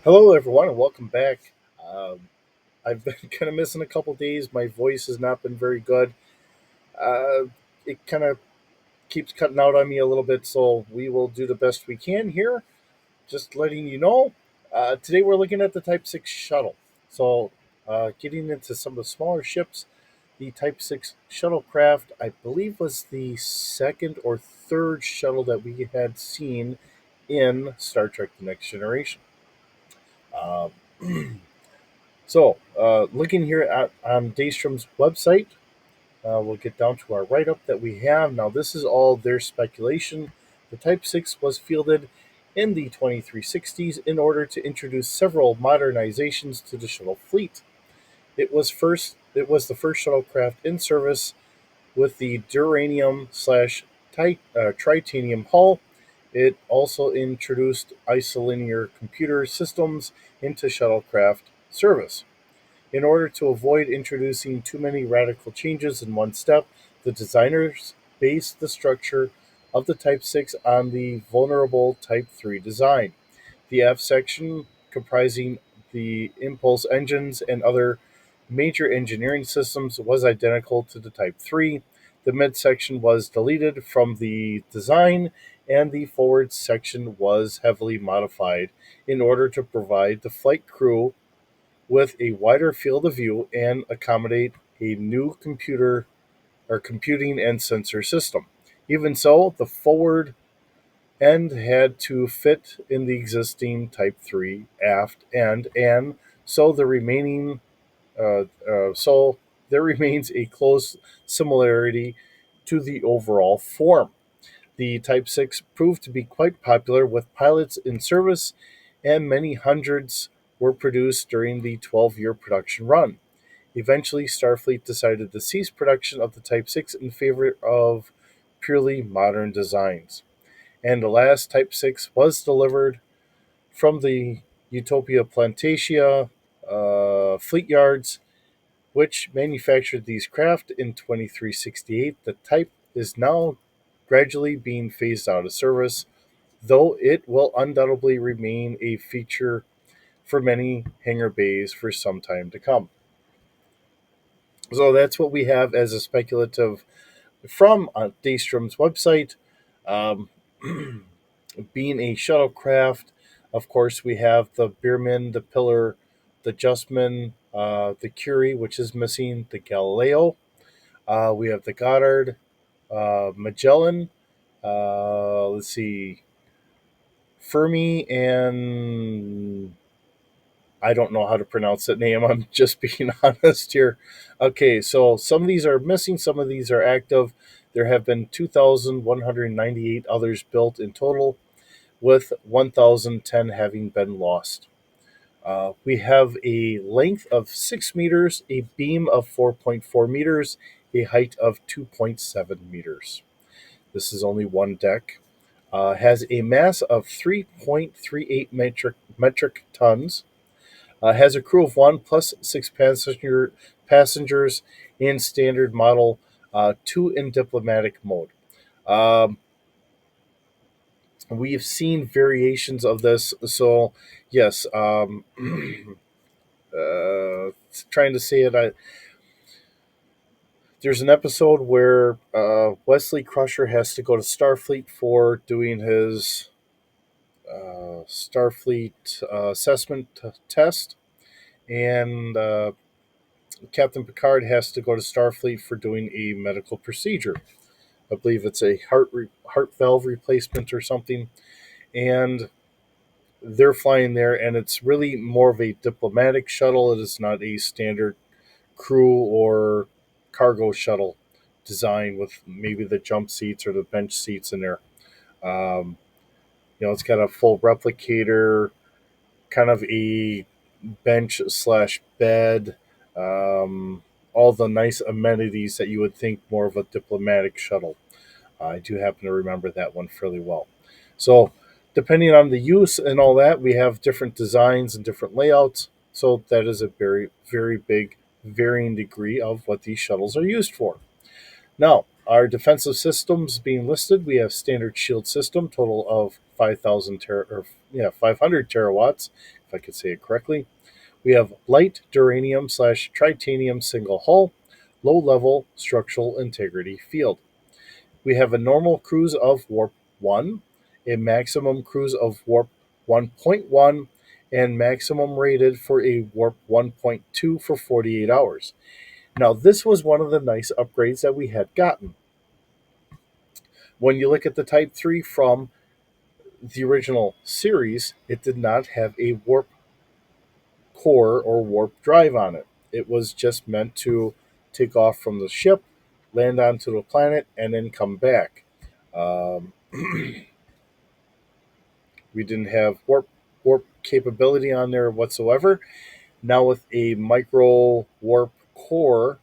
Hello, everyone, and welcome back. Um, I've been kind of missing a couple days. My voice has not been very good. Uh, it kind of keeps cutting out on me a little bit, so we will do the best we can here. Just letting you know. Today we're looking at the Type 6 shuttle. So, getting into some of the smaller ships, the Type 6 shuttlecraft, I believe, was the second or third shuttle that we had seen in Star Trek The Next Generation. Um, looking here at on Daystrom's website, we'll get down to our write up that we have. Now, this is all their speculation. The Type 6 was fielded in the 2360s in order to introduce several modernizations to the shuttle fleet. It was the first shuttlecraft in service with the duranium slash tritanium hull. It also introduced isolinear computer systems into shuttlecraft service. In order to avoid introducing too many radical changes in one step, the designers based the structure of the Type 6 on the vulnerable Type 3 design. The F section, comprising the impulse engines and other major engineering systems, was identical to the Type 3. The midsection was deleted from the design, and the forward section was heavily modified in order to provide the flight crew with a wider field of view and accommodate a new computer or computing and sensor system. Even so, the forward end had to fit in the existing Type 3 aft end, and so the remaining so there remains a close similarity to the overall form. The Type 6 proved to be quite popular with pilots in service, and many hundreds were produced during the 12-year production run. Eventually, Starfleet decided to cease production of the Type 6 in favor of purely modern designs. And the last Type 6 was delivered from the Utopia Plantatia fleet yards, which manufactured these craft in 2368. The type is now gradually being phased out of service, though it will undoubtedly remain a feature for many hangar bays for some time to come. So that's what we have as a speculative from Daystrom's website. Um, being a shuttlecraft, of course, we have the Bierman, the Pillar, the Justman, the Curie, which is missing, the Galileo. We have the Goddard, Magellan. Let's see, Fermi, and I don't know how to pronounce that name. I'm just being honest here. Okay, so some of these are missing, some of these are active. There have been 2,198 others built in total, with 1,010 having been lost. We have a length of 6 meters, a beam of 4.4 meters, a height of 2.7 meters. This is only one deck. Has a mass of 3.38 metric tons. Has a crew of one plus six passengers in standard model, two in diplomatic mode. Um, we've seen variations of this. So, yes, trying to say it. There's an episode where Wesley Crusher has to go to Starfleet for doing his Starfleet assessment test, and Captain Picard has to go to Starfleet for doing a medical procedure. I believe it's a heart valve replacement or something, and they're flying there, and it's really more of a diplomatic shuttle. It is not a standard crew or cargo shuttle design with maybe the jump seats or the bench seats in there. Um, it's got a full replicator, kind of a bench slash bed, all the nice amenities that you would think more of a diplomatic shuttle. I do happen to remember that one fairly well. So, depending on the use and all that, we have different designs and different layouts. So, that is a very, very big varying degree of what these shuttles are used for. Now, Our defensive systems being listed, we have standard shield system, total of 500 terawatts, if I could say it correctly. We have light duranium slash tritanium single hull, low level structural integrity field. We have a normal cruise of warp 1, a maximum cruise of warp 1.1, and maximum rated for a warp 1.2 for 48 hours. Now, this was one of the nice upgrades that we had gotten. When you look at the Type 3 from the original series, it did not have a warp core or warp drive on it. It was just meant to take off from the ship, land onto the planet, and then come back. Um, we didn't have warp capability on there whatsoever. Now with a micro warp core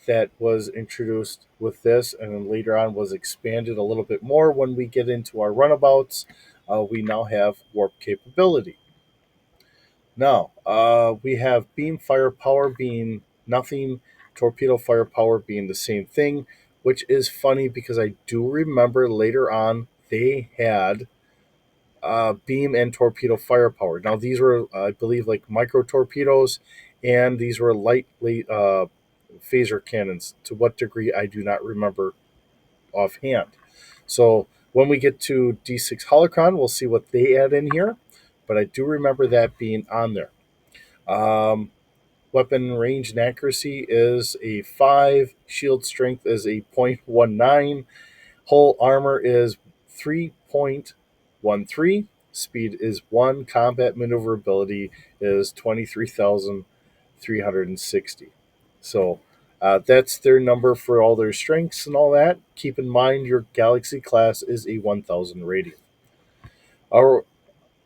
that was introduced with this, and then later on was expanded a little bit more when we get into our runabouts, we now have warp capability. Now, we have beam firepower being nothing, torpedo firepower being the same thing, which is funny because I do remember later on they had beam and torpedo firepower. Now, these were, I believe, like micro torpedoes, and these were lightly phaser cannons. To what degree, I do not remember offhand. So, when we get to D6 Holocron, we'll see what they add in here, but I do remember that being on there. Um, Weapon range and accuracy is a 5. Shield strength is a 0.19. Hull armor is 3.13. Speed is 1. Combat maneuverability is 23,360. So that's their number for all their strengths and all that. Keep in mind your Galaxy class is a 1,000 rating. Our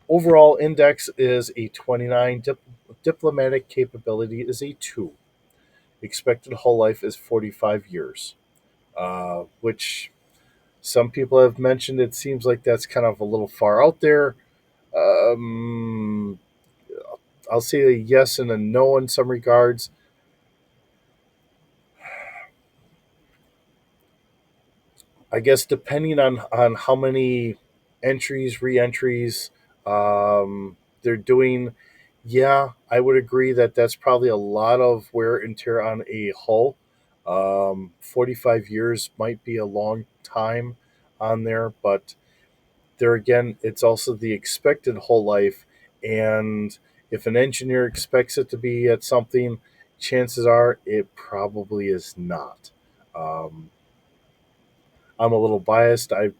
overall index is a 29. Diplomatic capability is a 2. Expected hull life is 45 years, which some people have mentioned it seems like that's kind of a little far out there. Um, I'll say a yes and a no in some regards. I guess depending on how many entries, re-entries they're doing, yeah, I would agree that that's probably a lot of wear and tear on a hull. 45 years might be a long time on there, but there again, it's also the expected hull life. And if an engineer expects it to be at something, chances are it probably is not. Um, I'm a little biased. I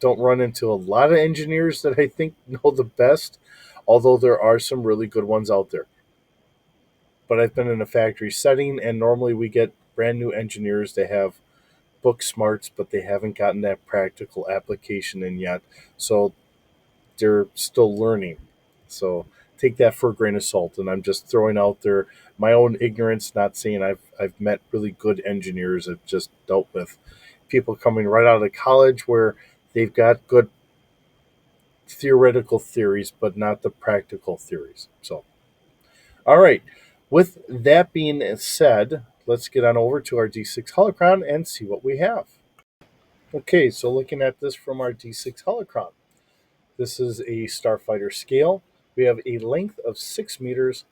don't run into a lot of engineers that I think know the best, although there are some really good ones out there. But I've been in a factory setting, and normally we get brand new engineers that have book smarts, but they haven't gotten that practical application in yet. So they're still learning. So take that for a grain of salt. And I'm just throwing out there my own ignorance, not saying I've met really good engineers. I've just dealt with people coming right out of college where they've got good theoretical theories, but not the practical theories. So, all right. With that being said, let's get on over to our D6 holocron and see what we have. Okay, so looking at this from our D6 holocron, this is a starfighter scale. We have a length of 6 meters,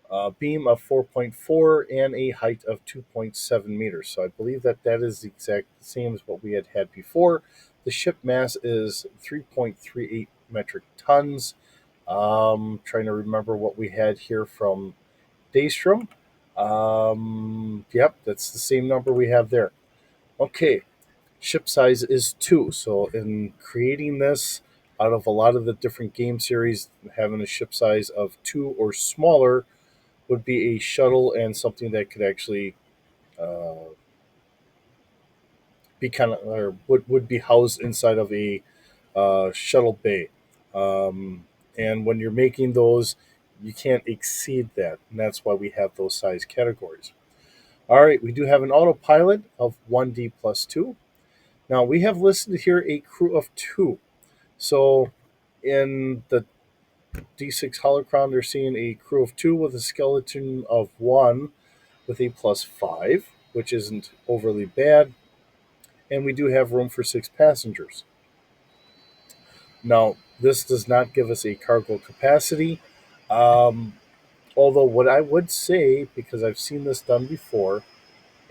a beam of 4.4, and a height of 2.7 meters. So I believe that that is the exact same as what we had before. The ship mass is 3.38 metric tons. Trying to remember what we had here from Daystrom. Yep, that's the same number we have there. Okay, ship size is 2. So in creating this, out of a lot of the different game series, having a ship size of 2 or smaller would be a shuttle and something that could actually uh, be kind of, or would be housed inside of a shuttle bay. And when you're making those, you can't exceed that, and that's why we have those size categories. All right, we do have an autopilot of 1D plus 2. Now we have listed here a crew of 2. So in the D6 holocron, they're seeing a crew of 2 with a skeleton of 1 with a plus 5, which isn't overly bad. and we do have room for 6 passengers. Now, this does not give us a cargo capacity. Um, Although, what I would say, because I've seen this done before,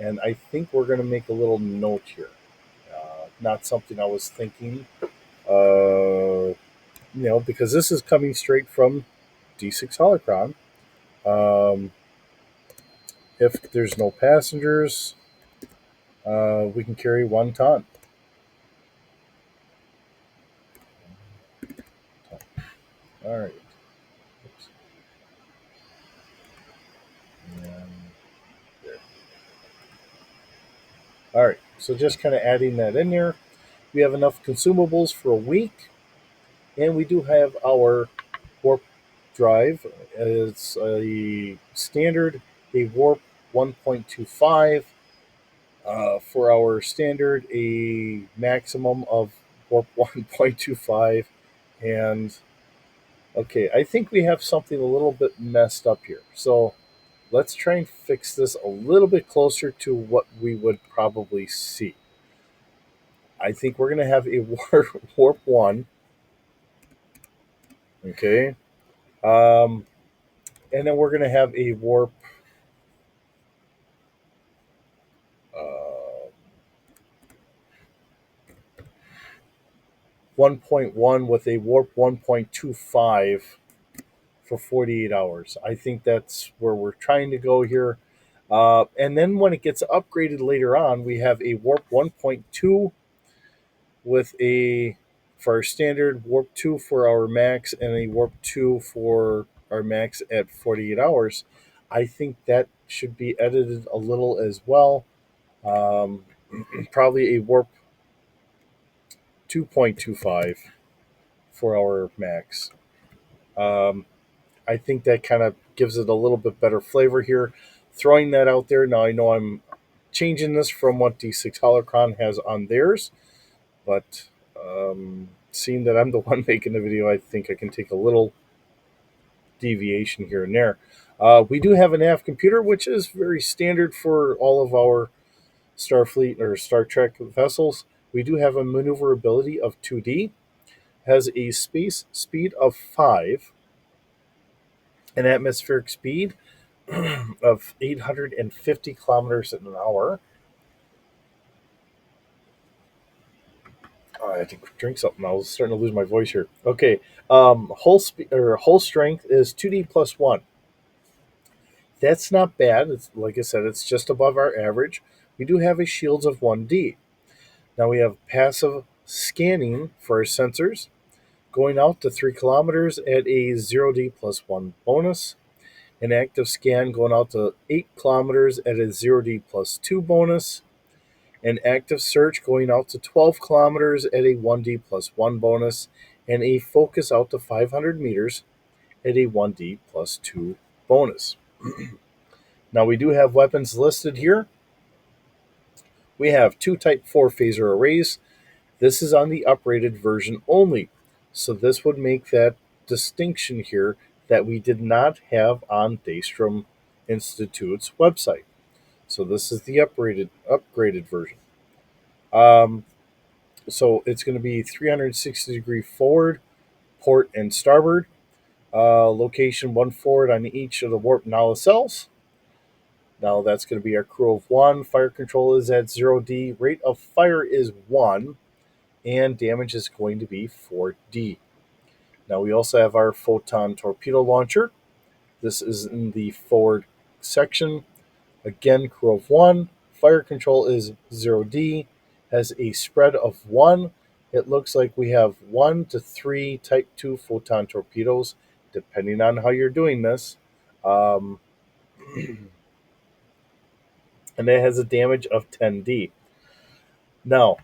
and I think we're going to make a little note here. Not something I was thinking, because this is coming straight from D6 Holocron. Um, if there's no passengers, we can carry 1 ton. All right. Oops. And there. All right. So just kind of adding that in there. We have enough consumables for a week, and we do have our warp drive. It's a standard, a warp 1.25. For our standard, a maximum of warp 1.25. And okay, I think we have something a little bit messed up here. So let's try and fix this a little bit closer to what we would probably see. I think we're going to have a warp 1. Okay. Um, and then we're going to have a warp uh, 1.1 with a warp 1.25 for 48 hours. I think that's where we're trying to go here. And then when it gets upgraded later on, we have a warp 1.2 with a for our standard, warp 2 for our max, and a warp 2 for our max at 48 hours. I think that should be edited a little as well. Um, Probably a warp 2.25 for our max. Um, I think that kind of gives it a little bit better flavor here. Throwing that out there. Now I know I'm changing this from what D6 Holocron has on theirs, but seeing that I'm the one making the video, I think I can take a little deviation here and there. We do have a nav computer, which is very standard for all of our Starfleet or Star Trek vessels. We do have a maneuverability of 2D, has a space speed of 5, an atmospheric speed of 850 kilometers an hour. I had to drink something. I was starting to lose my voice here. Okay, whole strength is 2D plus 1. That's not bad. It's like I said, it's just above our average. We do have a shields of 1D. Now we have passive scanning for our sensors, going out to 3 kilometers at a 0D plus 1 bonus. An active scan going out to 8 kilometers at a 0D plus 2 bonus. An active search going out to 12 kilometers at a 1D plus 1 bonus. And a focus out to 500 meters at a 1D plus 2 bonus. Now we do have weapons listed here. We have 2 Type 4 phaser arrays. This is on the uprated version only. So this would make that distinction here that we did not have on Daystrom Institute's website. So this is the upgraded version. Um, so it's going to be 360-degree forward, port, and starboard. Location 1 forward on each of the warp nacelles. Now that's going to be our crew of 1. Fire control is at 0D. Rate of fire is 1. And damage is going to be 4D. Now we also have our photon torpedo launcher. This is in the forward section. Again, crew of 1. Fire control is 0D. Has a spread of 1. It looks like we have 1 to 3 Type 2 photon torpedoes, depending on how you're doing this. Um, and it has a damage of 10D. Now,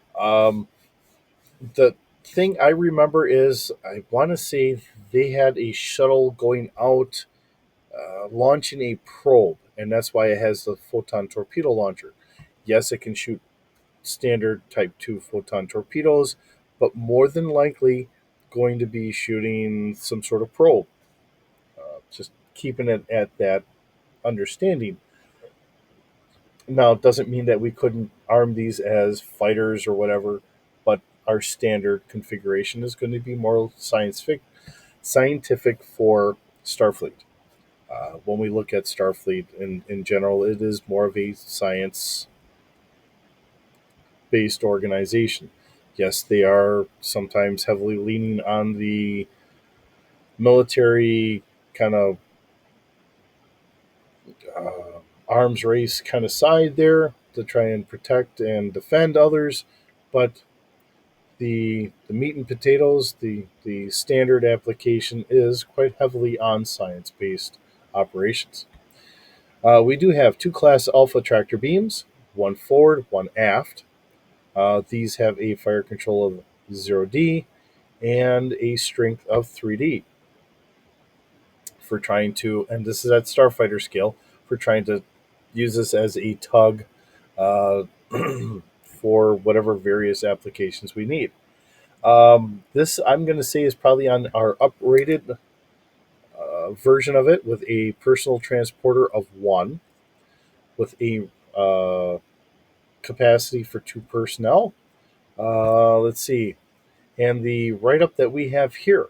the thing I remember is I want to say they had a shuttle going out, launching a probe, and that's why it has the photon torpedo launcher. Yes, it can shoot standard Type 2 photon torpedoes, but more than likely going to be shooting some sort of probe. Just keeping it at that understanding. Now, it doesn't mean that we couldn't arm these as fighters or whatever, but our standard configuration is going to be more scientific for Starfleet. When we look at Starfleet in general, it is more of a science based organization. Yes, they are sometimes heavily leaning on the military kind of arms race kind of side there to try and protect and defend others, but the meat and potatoes, the standard application is quite heavily on science based operations. We do have two class alpha tractor beams, one forward, one aft. These have a fire control of 0D and a strength of 3D for trying to, and this is at starfighter scale, for trying to use this as a tug uh, for whatever various applications we need. This I'm going to say is probably on our uprated version of it with a personal transporter of one, with a capacity for two personnel. Let's see. And the write up that we have here,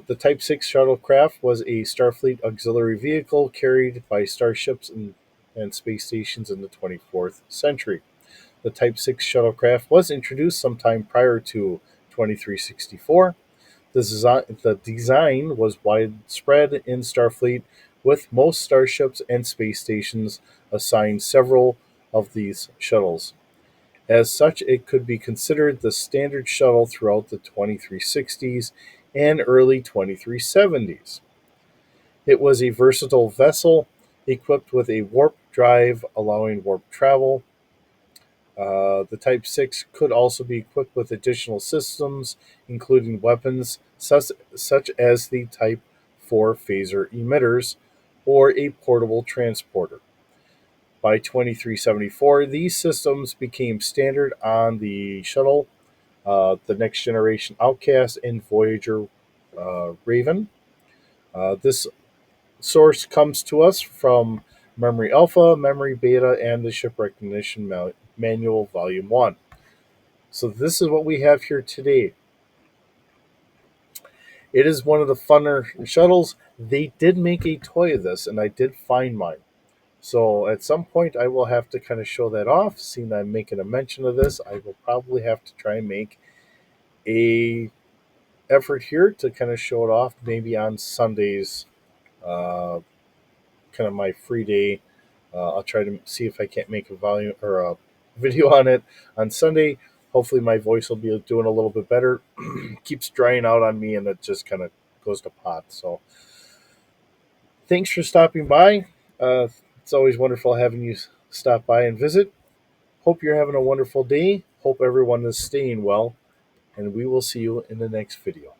the Type 6 shuttlecraft was a Starfleet auxiliary vehicle carried by starships and space stations in the 24th century. The Type 6 shuttlecraft was introduced sometime prior to 2364. The design was widespread in Starfleet, with most starships and space stations assigned several of these shuttles. As such, it could be considered the standard shuttle throughout the 2360s and early 2370s. It was a versatile vessel equipped with a warp drive allowing warp travel. The Type 6 could also be equipped with additional systems, including weapons such as the Type 4 phaser emitters or a portable transporter. By 2374, these systems became standard on the shuttle, the Next Generation Outcast, and Voyager Raven. This source comes to us from Memory Alpha, Memory Beta, and the Ship Recognition Manual, Volume 1. So, this is what we have here today. It is one of the funner shuttles. They did make a toy of this, and I did find mine. So at some point, I will have to kind of show that off. Seeing that I'm making a mention of this, I will probably have to try and make a effort here to kind of show it off, maybe on Sundays, uh, kind of my free day. I'll try to see if I can't make a volume or a video on it on Sunday. Hopefully, my voice will be doing a little bit better. Keeps drying out on me, and it just kind of goes to pot. So, thanks for stopping by. It's always wonderful having you stop by and visit. Hope you're having a wonderful day. Hope everyone is staying well, and we will see you in the next video.